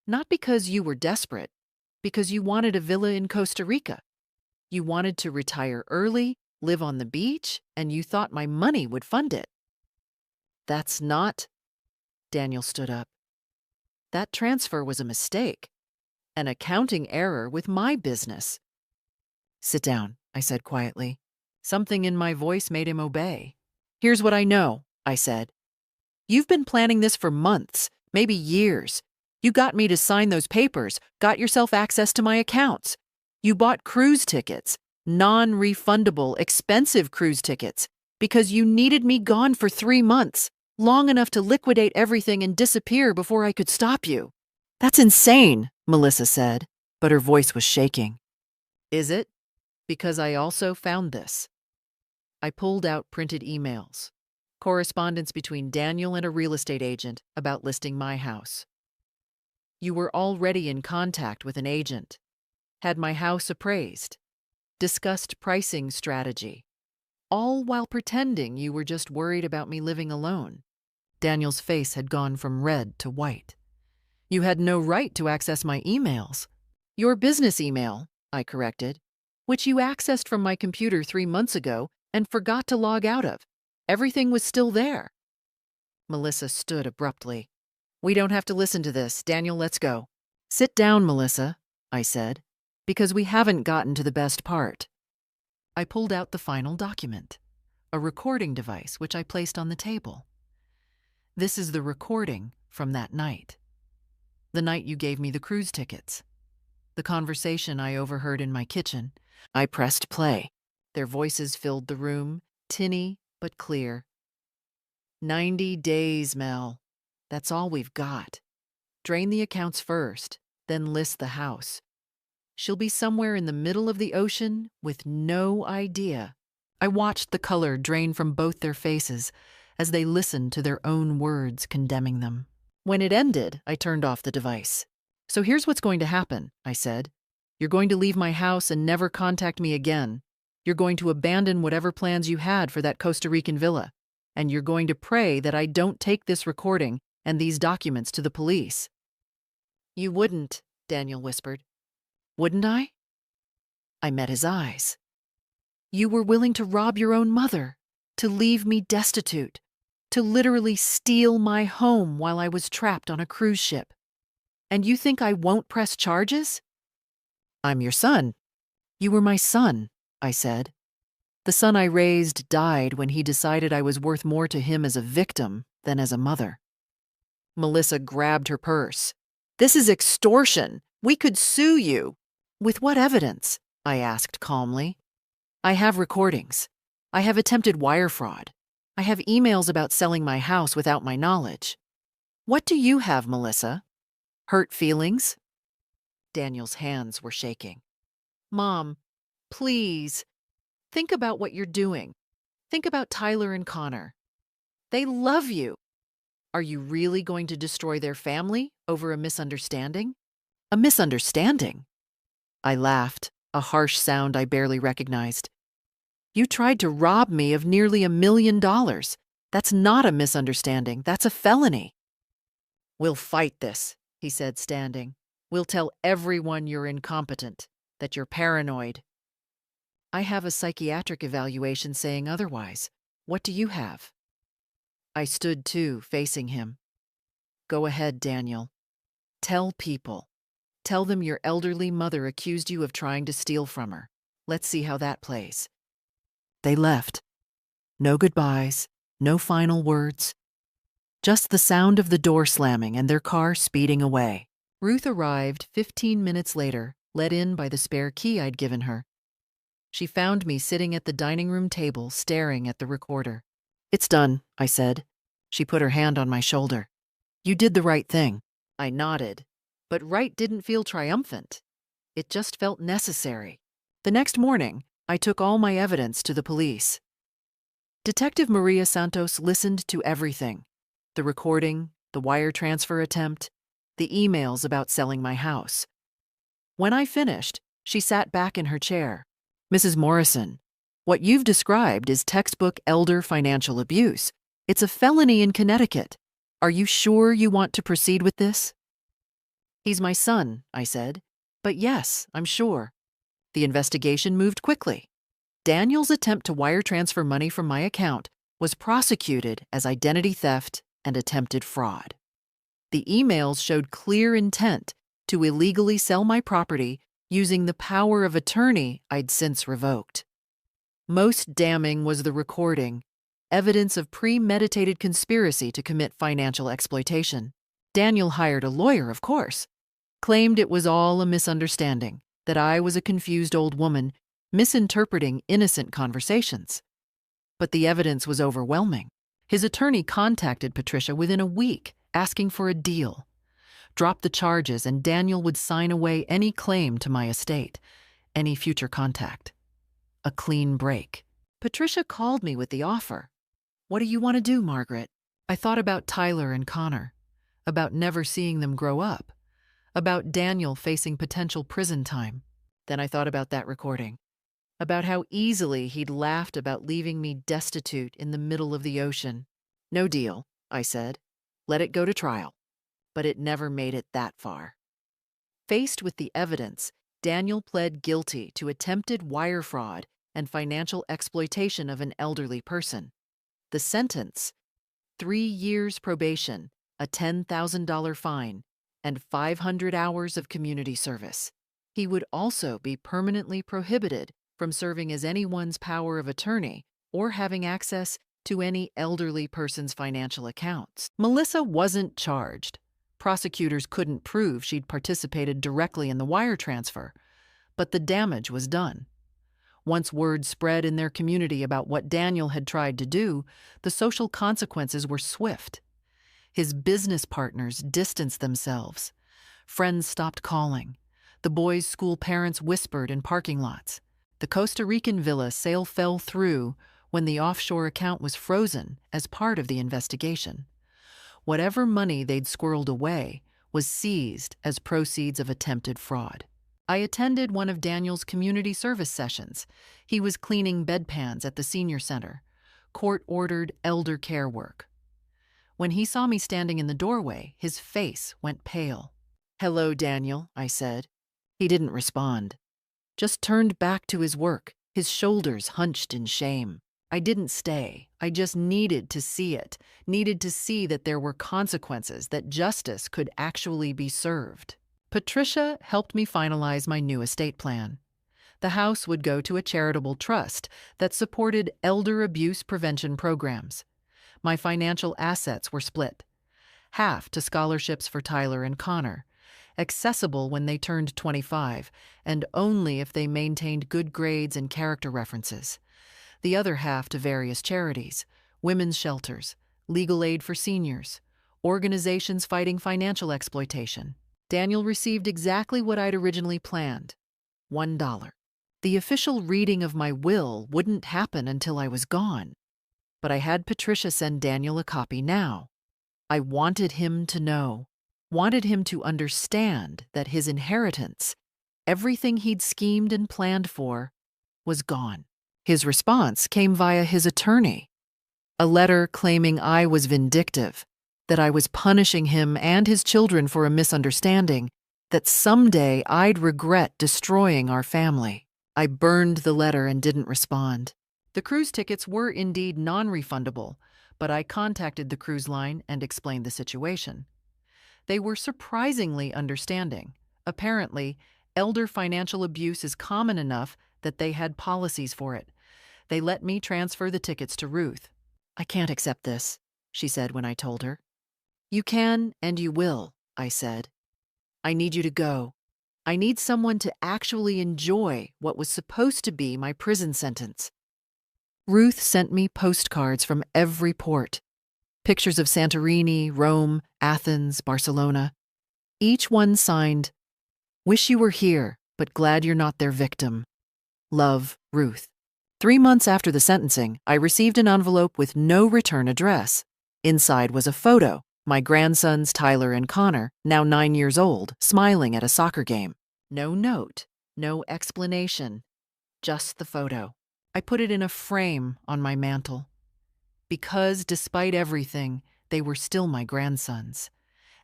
"Not because you were desperate, because you wanted a villa in Costa Rica. You wanted to retire early, live on the beach, and you thought my money would fund it." "That's not—" Daniel stood up. "That transfer was a mistake. An accounting error with my business." "Sit down," I said quietly. Something in my voice made him obey. "Here's what I know," I said. "You've been planning this for months, maybe years. You got me to sign those papers, got yourself access to my accounts. You bought cruise tickets, non-refundable, expensive cruise tickets, because you needed me gone for 3 months, long enough to liquidate everything and disappear before I could stop you." "That's insane," Melissa said, but her voice was shaking. "Is it? Because I also found this." I pulled out printed emails. Correspondence between Daniel and a real estate agent about listing my house. You were already in contact with an agent. Had my house appraised. Discussed pricing strategy. All while pretending you were just worried about me living alone. Daniel's face had gone from red to white. You had no right to access my emails. Your business email, I corrected, which you accessed from my computer 3 months ago and forgot to log out of. Everything was still there. Melissa stood abruptly. We don't have to listen to this. Daniel, let's go. Sit down, Melissa, I said, because we haven't gotten to the best part. I pulled out the final document, a recording device which I placed on the table. This is the recording from that night. The night you gave me the cruise tickets. The conversation I overheard in my kitchen. I pressed play. Their voices filled the room, tinny but clear. 90 days, Mel. That's all we've got. Drain the accounts first, then list the house. She'll be somewhere in the middle of the ocean with no idea. I watched the color drain from both their faces as they listened to their own words condemning them. When it ended, I turned off the device. So here's what's going to happen, I said. You're going to leave my house and never contact me again. You're going to abandon whatever plans you had for that Costa Rican villa. And you're going to pray that I don't take this recording and these documents to the police. You wouldn't, Daniel whispered. Wouldn't I? I met his eyes. You were willing to rob your own mother, to leave me destitute, to literally steal my home while I was trapped on a cruise ship. And you think I won't press charges? I'm your son. You were my son, I said. The son I raised died when he decided I was worth more to him as a victim than as a mother. Melissa grabbed her purse. This is extortion. We could sue you. With what evidence? I asked calmly. I have recordings. I have attempted wire fraud. I have emails about selling my house without my knowledge. What do you have, Melissa? Hurt feelings? Daniel's hands were shaking. Mom, please, think about what you're doing. Think about Tyler and Connor. They love you. Are you really going to destroy their family over a misunderstanding? A misunderstanding? I laughed, a harsh sound I barely recognized. You tried to rob me of nearly $1 million. That's not a misunderstanding. That's a felony. We'll fight this, he said, standing. We'll tell everyone you're incompetent, that you're paranoid. I have a psychiatric evaluation saying otherwise. What do you have? I stood too, facing him. Go ahead, Daniel. Tell people. Tell them your elderly mother accused you of trying to steal from her. Let's see how that plays. They left. No goodbyes, no final words. Just the sound of the door slamming and their car speeding away. Ruth arrived 15 minutes later, let in by the spare key I'd given her. She found me sitting at the dining room table, staring at the recorder. It's done, I said. She put her hand on my shoulder. You did the right thing. I nodded, but right didn't feel triumphant. It just felt necessary. The next morning, I took all my evidence to the police. Detective Maria Santos listened to everything. The recording, the wire transfer attempt, the emails about selling my house. When I finished, she sat back in her chair. Mrs. Morrison, what you've described is textbook elder financial abuse. It's a felony in Connecticut. Are you sure you want to proceed with this? He's my son, I said. But yes, I'm sure. The investigation moved quickly. Daniel's attempt to wire transfer money from my account was prosecuted as identity theft and attempted fraud. The emails showed clear intent to illegally sell my property using the power of attorney I'd since revoked. Most damning was the recording, evidence of premeditated conspiracy to commit financial exploitation. Daniel hired a lawyer, of course, claimed it was all a misunderstanding, that I was a confused old woman misinterpreting innocent conversations. But the evidence was overwhelming. His attorney contacted Patricia within a week, asking for a deal. Drop the charges and Daniel would sign away any claim to my estate, any future contact. A clean break. Patricia called me with the offer. What do you want to do, Margaret? I thought about Tyler and Connor, about never seeing them grow up, about Daniel facing potential prison time. Then I thought about that recording, about how easily he'd laughed about leaving me destitute in the middle of the ocean. No deal, I said. Let it go to trial. But it never made it that far. Faced with the evidence, Daniel pled guilty to attempted wire fraud and financial exploitation of an elderly person. The sentence: 3 years probation, a $10,000 fine, and 500 hours of community service. He would also be permanently prohibited from serving as anyone's power of attorney or having access to any elderly person's financial accounts. Melissa wasn't charged. Prosecutors couldn't prove she'd participated directly in the wire transfer, but the damage was done. Once word spread in their community about what Daniel had tried to do, the social consequences were swift. His business partners distanced themselves. Friends stopped calling. The boys' school parents whispered in parking lots. The Costa Rican villa sale fell through when the offshore account was frozen as part of the investigation. Whatever money they'd squirreled away was seized as proceeds of attempted fraud. I attended one of Daniel's community service sessions. He was cleaning bedpans at the senior center, court-ordered elder care work. When he saw me standing in the doorway, his face went pale. "Hello, Daniel," I said. He didn't respond, just turned back to his work, his shoulders hunched in shame. I didn't stay. I just needed to see it, needed to see that there were consequences, that justice could actually be served. Patricia helped me finalize my new estate plan. The house would go to a charitable trust that supported elder abuse prevention programs. My financial assets were split. Half to scholarships for Tyler and Connor, accessible when they turned 25, and only if they maintained good grades and character references. The other half to various charities, women's shelters, legal aid for seniors, organizations fighting financial exploitation. Daniel received exactly what I'd originally planned: $1. The official reading of my will wouldn't happen until I was gone, but I had Patricia send Daniel a copy now. I wanted him to know, wanted him to understand that his inheritance, everything he'd schemed and planned for, was gone. His response came via his attorney, a letter claiming I was vindictive, that I was punishing him and his children for a misunderstanding, that someday I'd regret destroying our family. I burned the letter and didn't respond. The cruise tickets were indeed non-refundable, but I contacted the cruise line and explained the situation. They were surprisingly understanding. Apparently, elder financial abuse is common enough that they had policies for it. They let me transfer the tickets to Ruth. "I can't accept this," she said when I told her. "You can and you will," I said. "I need you to go. I need someone to actually enjoy what was supposed to be my prison sentence." Ruth sent me postcards from every port. Pictures of Santorini, Rome, Athens, Barcelona. Each one signed, "Wish you were here, but glad you're not their victim. Love, Ruth." 3 months after the sentencing, I received an envelope with no return address. Inside was a photo, my grandsons Tyler and Connor, now 9 years old, smiling at a soccer game. No note, no explanation, just the photo. I put it in a frame on my mantel. Because, despite everything, they were still my grandsons,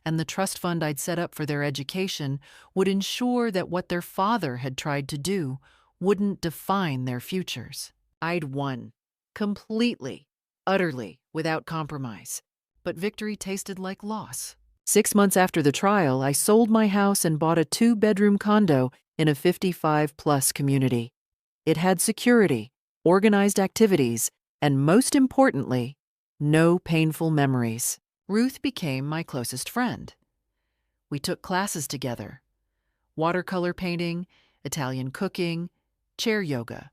and the trust fund I'd set up for their education would ensure that what their father had tried to do wouldn't define their futures. I'd won, completely, utterly, without compromise. But victory tasted like loss. 6 months after the trial, I sold my house and bought a 2-bedroom condo in a 55-plus community. It had security, organized activities, and most importantly, no painful memories. Ruth became my closest friend. We took classes together: watercolor painting, Italian cooking, chair yoga.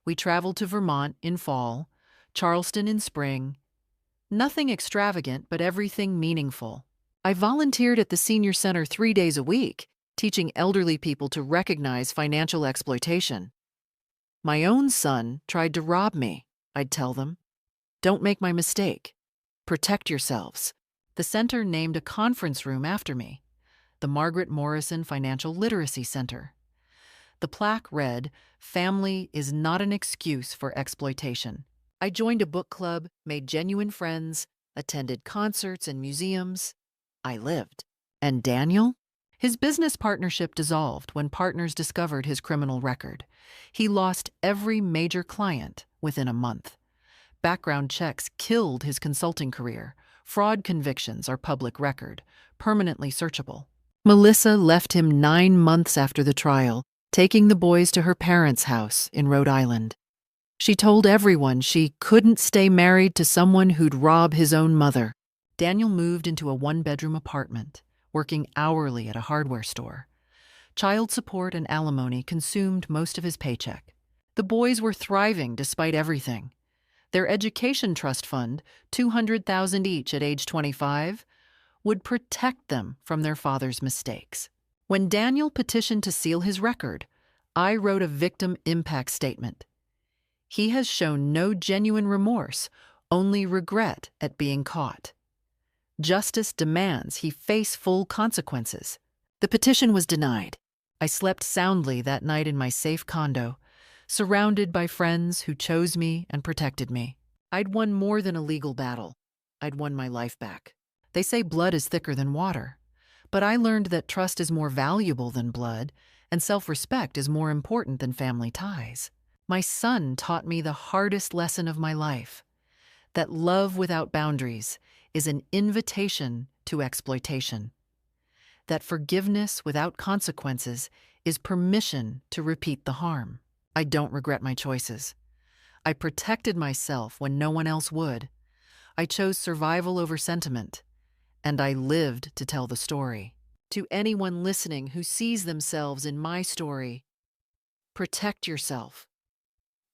We traveled to Vermont in fall, Charleston in spring. Nothing extravagant, but everything meaningful. I volunteered at the senior center 3 days a week, teaching elderly people to recognize financial exploitation. "My own son tried to rob me," I'd tell them. Don't make my mistake. Protect yourselves. The center named a conference room after me, the Margaret Morrison Financial Literacy Center. The plaque read, "Family is not an excuse for exploitation." I joined a book club, made genuine friends, attended concerts and museums. I lived. And Daniel? His business partnership dissolved when partners discovered his criminal record. He lost every major client within a month. Background checks killed his consulting career. Fraud convictions are public record, permanently searchable. Melissa left him 9 months after the trial, taking the boys to her parents' house in Rhode Island. She told everyone she couldn't stay married to someone who'd rob his own mother. Daniel moved into a 1-bedroom apartment, working hourly at a hardware store. Child support and alimony consumed most of his paycheck. The boys were thriving despite everything. Their education trust fund, $200,000 each at age 25, would protect them from their father's mistakes. When Daniel petitioned to seal his record, I wrote a victim impact statement. He has shown no genuine remorse, only regret at being caught. Justice demands he face full consequences. The petition was denied. I slept soundly that night in my safe condo, surrounded by friends who chose me and protected me. I'd won more than a legal battle. I'd won my life back. They say blood is thicker than water, but I learned that trust is more valuable than blood, and self-respect is more important than family ties. My son taught me the hardest lesson of my life, that love without boundaries is an invitation to exploitation, that forgiveness without consequences is permission to repeat the harm. I don't regret my choices. I protected myself when no one else would. I chose survival over sentiment, and I lived to tell the story. To anyone listening who sees themselves in my story, protect yourself.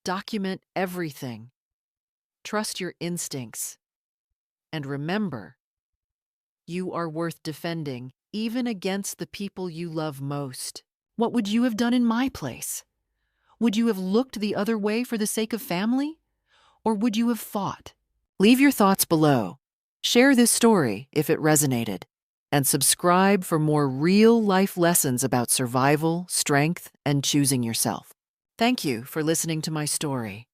Document everything. Trust your instincts. And remember, you are worth defending, even against the people you love most. What would you have done in my place? Would you have looked the other way for the sake of family? Or would you have fought? Leave your thoughts below. Share this story if it resonated. And subscribe for more real-life lessons about survival, strength, and choosing yourself. Thank you for listening to my story.